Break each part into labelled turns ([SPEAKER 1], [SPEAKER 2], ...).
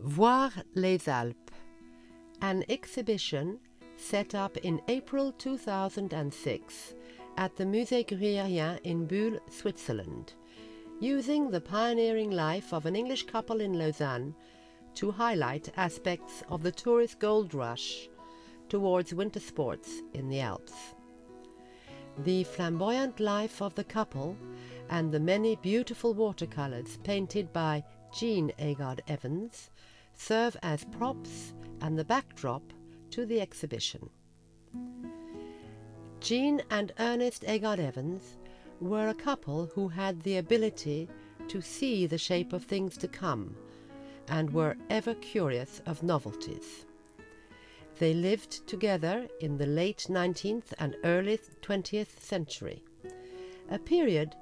[SPEAKER 1] Voir les Alpes, an exhibition set up in April 2006 at the Musée Gruyérien in Bleue, Switzerland, using the pioneering life of an English couple in Lausanne to highlight aspects of the tourist gold rush towards winter sports in the Alps. The flamboyant life of the couple and the many beautiful watercolors painted by Ernest Agard Evans serve as props and the backdrop to the exhibition. Jean and Ernest Agard Evans were a couple who had the ability to see the shape of things to come and were ever curious of novelties. They lived together in the late 19th and early 20th century, a period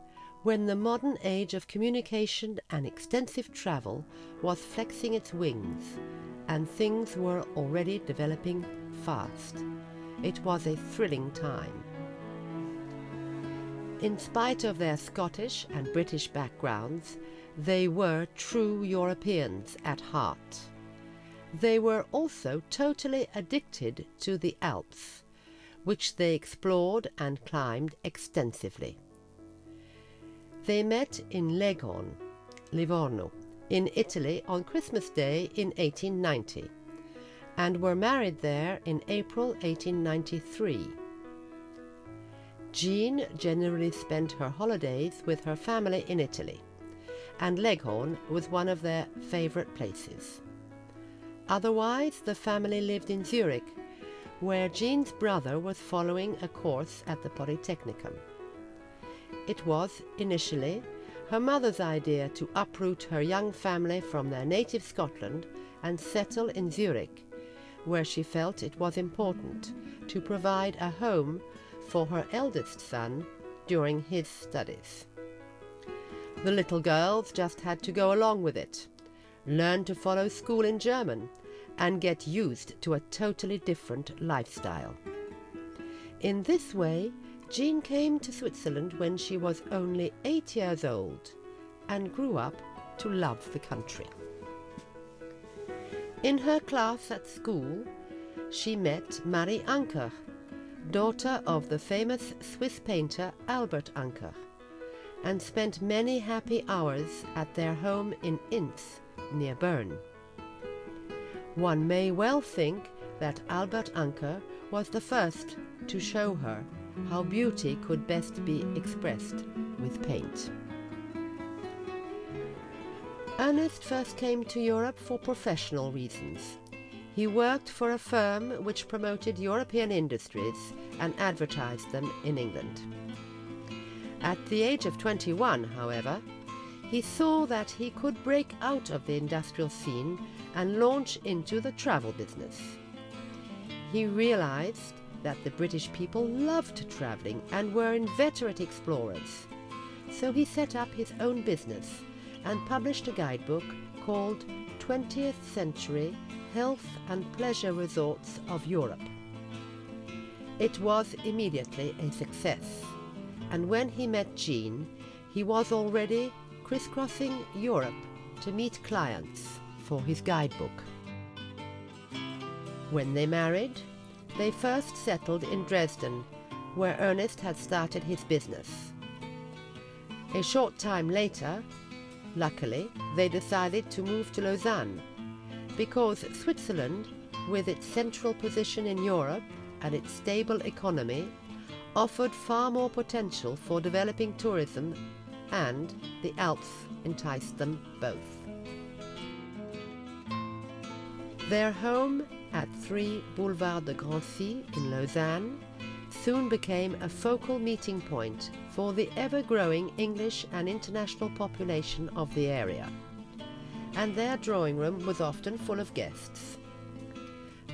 [SPEAKER 1] when the modern age of communication and extensive travel was flexing its wings, and things were already developing fast. It was a thrilling time. In spite of their Scottish and British backgrounds, they were true Europeans at heart. They were also totally addicted to the Alps, which they explored and climbed extensively. They met in Livorno, in Italy on Christmas Day in 1890, and were married there in April 1893. Jean generally spent her holidays with her family in Italy, and Leghorn was one of their favourite places. Otherwise, the family lived in Zurich, where Jean's brother was following a course at the Polytechnicum. It was, initially, her mother's idea to uproot her young family from their native Scotland and settle in Zurich, where she felt it was important to provide a home for her eldest son during his studies. The little girls just had to go along with it, learn to follow school in German, and get used to a totally different lifestyle. In this way, Jean came to Switzerland when she was only 8 years old and grew up to love the country. In her class at school, she met Marie Anker, daughter of the famous Swiss painter Albert Anker, and spent many happy hours at their home in Inz, near Bern. One may well think that Albert Anker was the first to show her how beauty could best be expressed with paint. Ernest first came to Europe for professional reasons. He worked for a firm which promoted European industries and advertised them in England. At the age of 21, however, he saw that he could break out of the industrial scene and launch into the travel business. He realized that the British people loved traveling and were inveterate explorers. So he set up his own business and published a guidebook called 20th Century Health and Pleasure Resorts of Europe. It was immediately a success, and when he met Jean, he was already crisscrossing Europe to meet clients for his guidebook. When they married, they first settled in Dresden, where Ernest had started his business. A short time later, luckily, they decided to move to Lausanne, because Switzerland, with its central position in Europe and its stable economy, offered far more potential for developing tourism, and the Alps enticed them both. Their home at 3 Boulevard de Grancy in Lausanne soon became a focal meeting point for the ever-growing English and international population of the area, and their drawing room was often full of guests.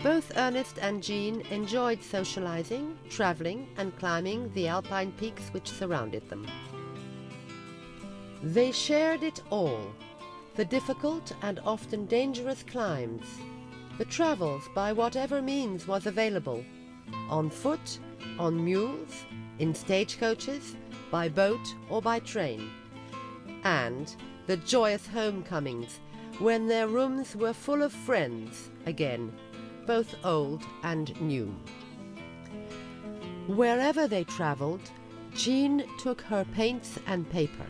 [SPEAKER 1] Both Ernest and Jean enjoyed socializing, traveling, and climbing the alpine peaks which surrounded them. They shared it all, the difficult and often dangerous climbs, the travels by whatever means was available, on foot, on mules, in stagecoaches, by boat or by train, and the joyous homecomings when their rooms were full of friends again, both old and new. Wherever they travelled, Jean took her paints and paper,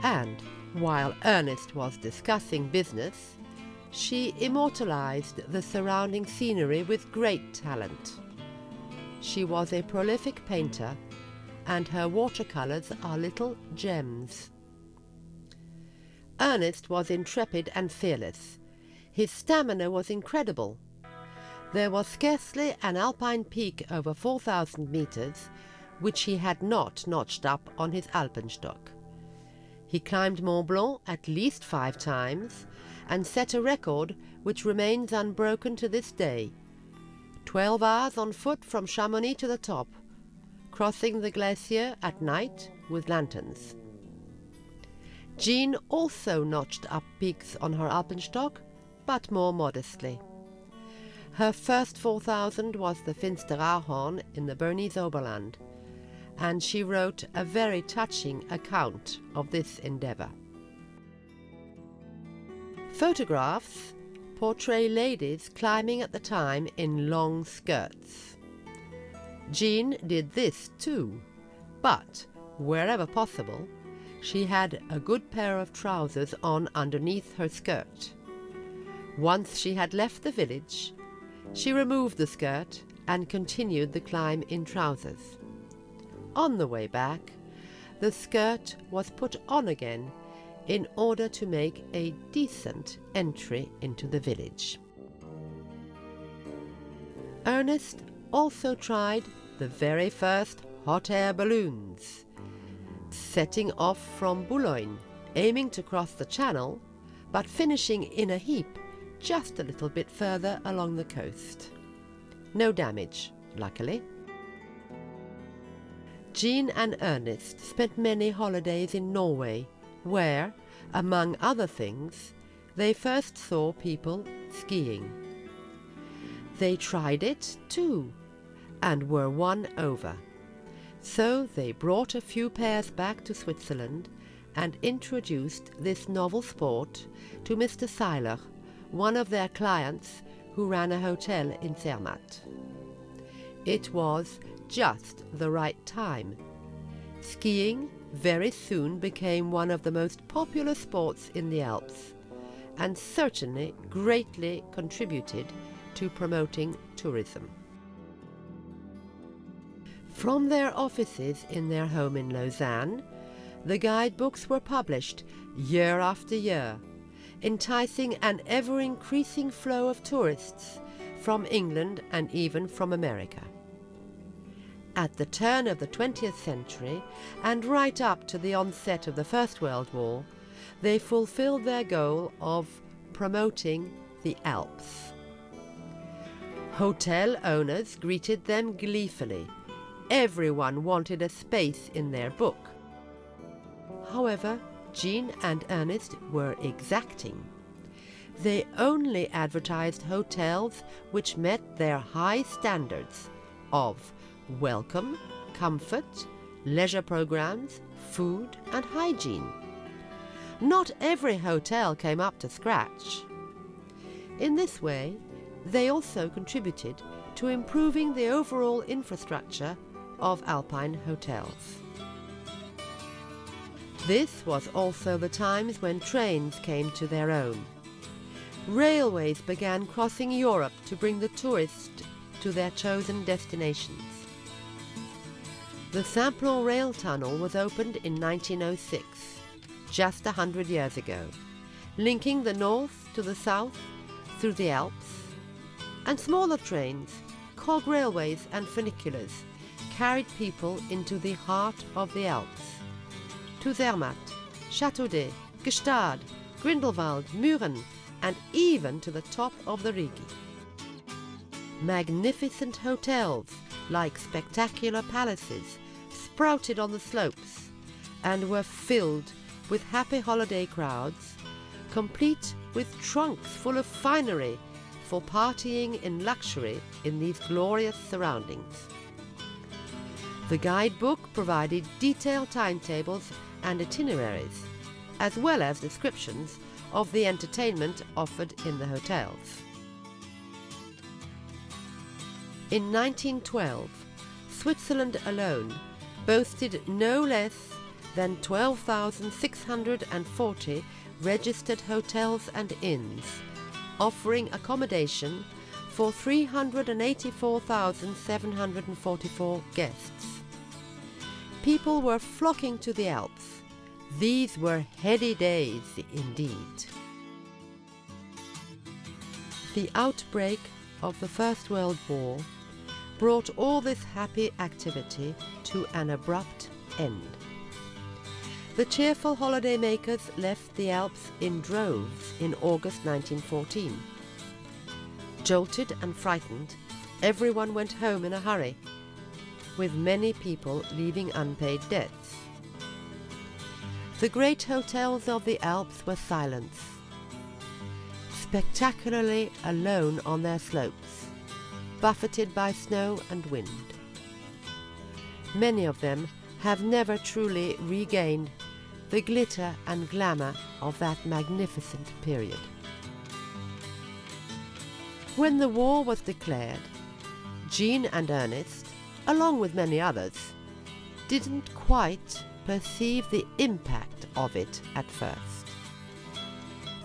[SPEAKER 1] and while Ernest was discussing business, she immortalized the surrounding scenery with great talent. She was a prolific painter, and her watercolors are little gems. Ernest was intrepid and fearless. His stamina was incredible. There was scarcely an alpine peak over 4,000 meters which he had not notched up on his alpenstock. He climbed Mont Blanc at least 5 times and set a record which remains unbroken to this day. 12 hours on foot from Chamonix to the top, crossing the glacier at night with lanterns. Jean also notched up peaks on her alpenstock, but more modestly. Her first 4,000 was the Finsteraarhorn in the Bernese Oberland, and she wrote a very touching account of this endeavour. Photographs portray ladies climbing at the time in long skirts. Jean did this too, but wherever possible, she had a good pair of trousers on underneath her skirt. Once she had left the village, she removed the skirt and continued the climb in trousers. On the way back, the skirt was put on again in order to make a decent entry into the village. Ernest also tried the very first hot air balloons, setting off from Boulogne, aiming to cross the channel, but finishing in a heap just a little bit further along the coast. No damage, luckily. Jean and Ernest spent many holidays in Norway, where, among other things, they first saw people skiing. They tried it too, and were won over. So they brought a few pairs back to Switzerland and introduced this novel sport to Mr. Seiler, one of their clients who ran a hotel in Zermatt. It was just the right time. Skiing very soon became one of the most popular sports in the Alps, and certainly greatly contributed to promoting tourism. From their offices in their home in Lausanne, the guidebooks were published year after year, enticing an ever-increasing flow of tourists from England and even from America. At the turn of the 20th century, and right up to the onset of the First World War, they fulfilled their goal of promoting the Alps. Hotel owners greeted them gleefully. Everyone wanted a space in their book. However, Jean and Ernest were exacting. They only advertised hotels which met their high standards of welcome, comfort, leisure programs, food and hygiene. Not every hotel came up to scratch. In this way, they also contributed to improving the overall infrastructure of alpine hotels. This was also the times when trains came to their own. Railways began crossing Europe to bring the tourist to their chosen destinations. The Simplon rail tunnel was opened in 1906, just 100 years ago, linking the north to the south through the Alps, and smaller trains, cog railways and funiculars carried people into the heart of the Alps, to Zermatt, Châteaudet, Gstaad, Grindelwald, Mürren, and even to the top of the Rigi. Magnificent hotels, like spectacular palaces, sprouted on the slopes and were filled with happy holiday crowds, complete with trunks full of finery for partying in luxury in these glorious surroundings. The guidebook provided detailed timetables and itineraries, as well as descriptions of the entertainment offered in the hotels. In 1912, Switzerland alone boasted no less than 12,640 registered hotels and inns, offering accommodation for 384,744 guests. People were flocking to the Alps. These were heady days indeed. The outbreak of the First World War brought all this happy activity to an abrupt end. The cheerful holidaymakers left the Alps in droves in August 1914. Jolted and frightened, everyone went home in a hurry, with many people leaving unpaid debts. The great hotels of the Alps were silent, spectacularly alone on their slopes, buffeted by snow and wind. Many of them have never truly regained the glitter and glamour of that magnificent period. When the war was declared, Jean and Ernest, along with many others, didn't quite perceive the impact of it at first.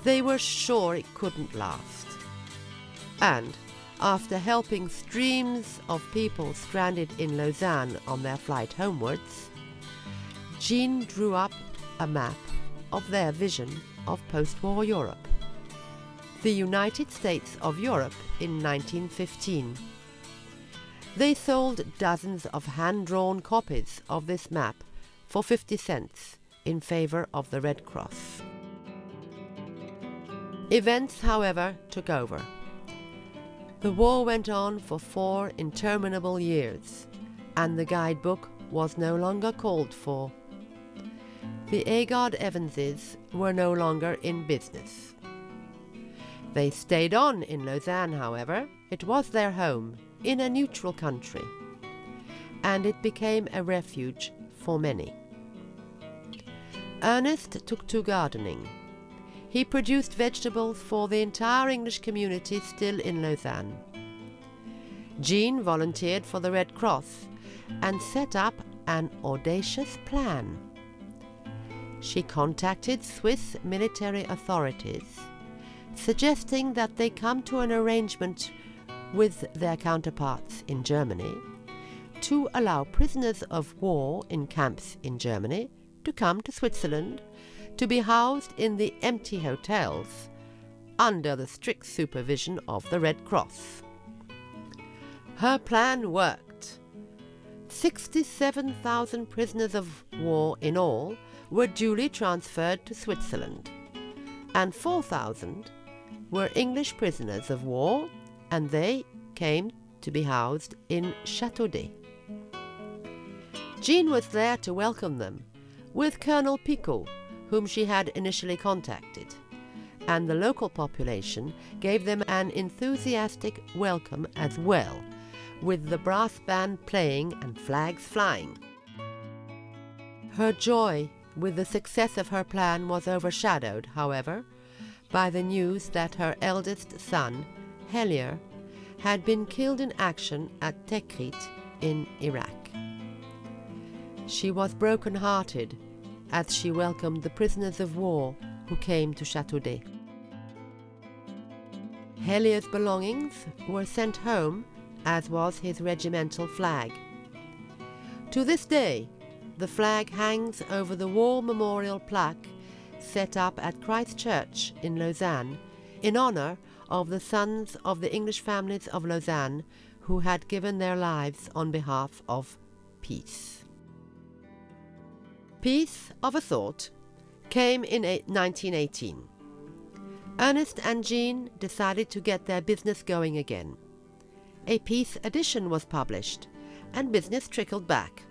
[SPEAKER 1] They were sure it couldn't last. And after helping streams of people stranded in Lausanne on their flight homewards, Jean drew up a map of their vision of post-war Europe, the United States of Europe in 1915. They sold dozens of hand-drawn copies of this map for 50 cents in favor of the Red Cross. Events, however, took over. The war went on for 4 interminable years, and the guidebook was no longer called for. The Agard Evanses were no longer in business. They stayed on in Lausanne, however. It was their home, in a neutral country, and it became a refuge for many. Ernest took to gardening. He produced vegetables for the entire English community still in Lausanne. Jean volunteered for the Red Cross and set up an audacious plan. She contacted Swiss military authorities, suggesting that they come to an arrangement with their counterparts in Germany to allow prisoners of war in camps in Germany to come to Switzerland to be housed in the empty hotels under the strict supervision of the Red Cross. Her plan worked. 67,000 prisoners of war in all were duly transferred to Switzerland, and 4,000 were English prisoners of war, and they came to be housed in Châteaudet. Jean was there to welcome them, with Colonel Picot, whom she had initially contacted, and the local population gave them an enthusiastic welcome as well, with the brass band playing and flags flying. Her joy with the success of her plan was overshadowed, however, by the news that her eldest son, Hellier, had been killed in action at Tikrit in Iraq. She was broken-hearted as she welcomed the prisoners of war who came to Châteaudet. Hellier's belongings were sent home, as was his regimental flag. To this day, the flag hangs over the war memorial plaque set up at Christ Church in Lausanne in honor of the sons of the English families of Lausanne who had given their lives on behalf of peace. Peace, of a sort, came in 1918. Ernest and Jean decided to get their business going again. A peace edition was published, and business trickled back.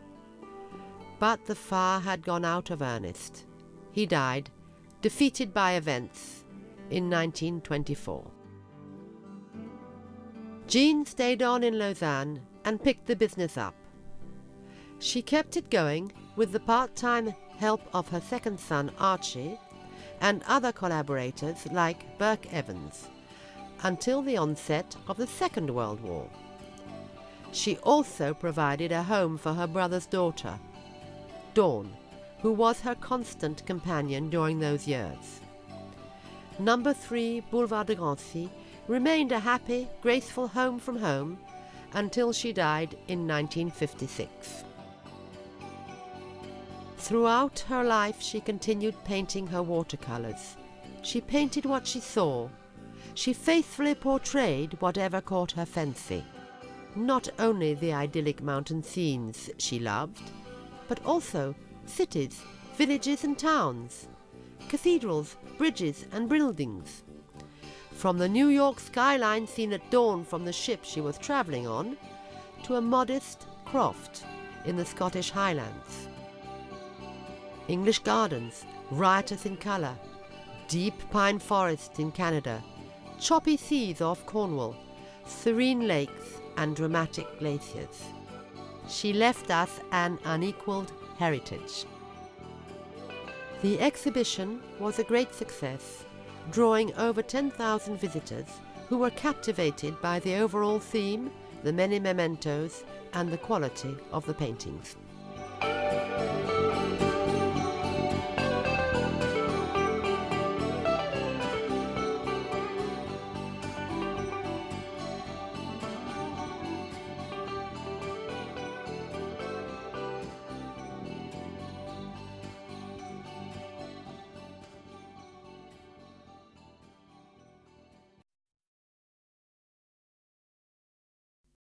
[SPEAKER 1] But the fire had gone out of Ernest. He died, defeated by events, in 1924. Jean stayed on in Lausanne and picked the business up. She kept it going with the part-time help of her second son, Archie, and other collaborators like Evans, until the onset of the Second World War. She also provided a home for her brother's daughter, Dawn, who was her constant companion during those years. Number 3 Boulevard de Grancy remained a happy, graceful home from home until she died in 1956. Throughout her life she continued painting her watercolors. She painted what she saw. She faithfully portrayed whatever caught her fancy. Not only the idyllic mountain scenes she loved, but also cities, villages and towns, cathedrals, bridges and buildings. From the New York skyline seen at dawn from the ship she was travelling on, to a modest croft in the Scottish Highlands. English gardens, riotous in colour, deep pine forests in Canada, choppy seas off Cornwall, serene lakes and dramatic glaciers. She left us an unequalled heritage. The exhibition was a great success, drawing over 10,000 visitors who were captivated by the overall theme, the many mementos and the quality of the paintings.